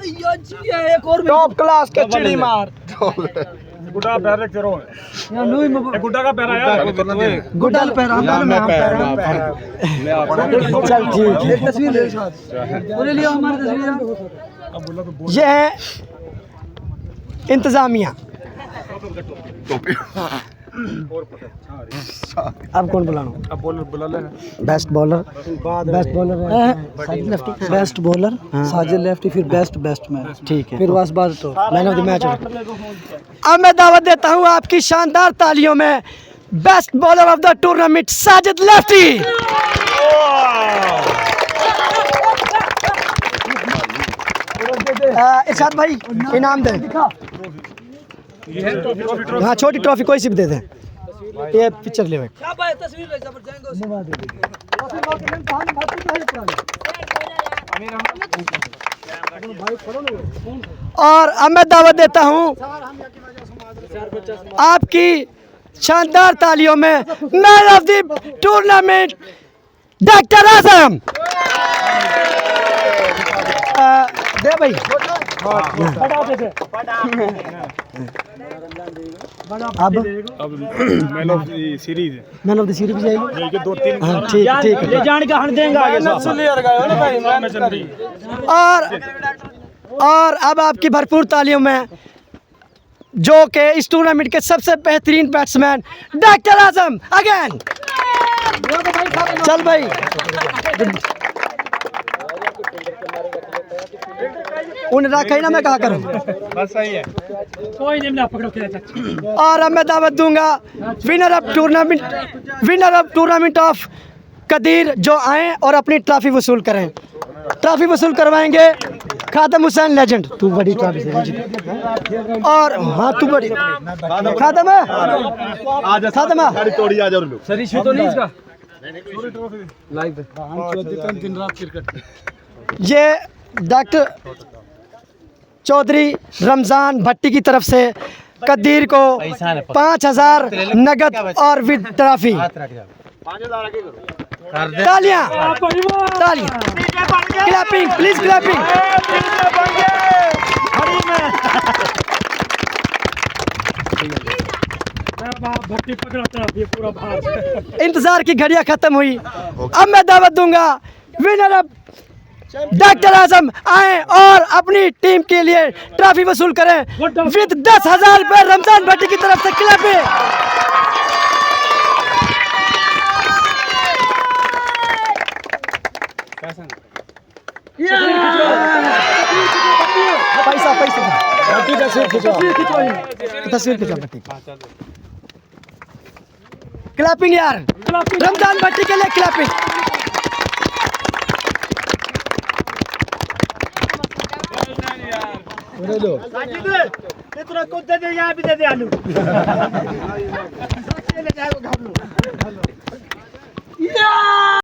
top class के चिड़ी मार गुड्डा पैर रख रहो गुड्डा का पैर आया गुड्डा पैर चल ठीक है तस्वीर ले हमारी तस्वीर ये है इंतजामिया अब कौन बुलाना अब बुला ले best bowler best bowler Sajid lefty फिर बेस्ट बैट्समैन ठीक है फिर बस बात तो मैन ऑफ द मैच अब मैं दावत देता हूं आपकी शानदार तालियों में best bowler of the tournament Sajid lefty Irshad भाई इनाम दे हाँ छोटी ट्रॉफी कोई सी भी दे दें ये पिक्चर ले और अब मैं दावत देता हूं आपकी शानदार तालियों में man of the tournament doctor Azam दे भाई अब मैन ऑफ द सीरीज भी जाएगी ये दो तीन हाँ ठीक ठीक है जान का हन देंगे आगे और अब आपकी भरपूर तालियों में जो कि इस टूर्नामेंट के सबसे बेहतरीन बैट्समैन डॉक्टर आजम अगेन चल भाई उन्हें रखा ही ना मैं कहा करूं बस सही है कोई नहीं ना पकड़ो के और अब मैं दावत दूंगा winner of tournament of Qadeer जो आए और अपनी ट्रॉफी वसूल करें ट्रॉफी वसूल करवाएंगे खादम हुसैन लेजेंड तू बड़ी ट्रॉफी से और हाँ तू बड़ी खादम तोड़ी आ जाओ लोग सर इशू तो नहीं इसका दिन रात क्रिकेट ये डॉक्टर चौधरी रमजान भट्टी की तरफ से कदीर को 5,000 नगद और विद ट्रॉफी तालियां क्लैपिंग प्लीज क्लैपिंग भट्टी पकड़ता है पूरा भार इंतजार की घड़ियां खत्म हुई अब मैं दावत दूंगा विनर ऑफ डॉक्टर आजम आए और अपनी टीम के लिए ट्रॉफी वसूल करें विद 10,000 रुपए रमजान भट्टी की तरफ से क्लब पे पैसा तस्वीर खिंचो भट्टी क्लैपिंग यार रमजान भट्टी के लिए क्लैपिंग इतना कुछ दे दे यहाँ भी दे दे आलू या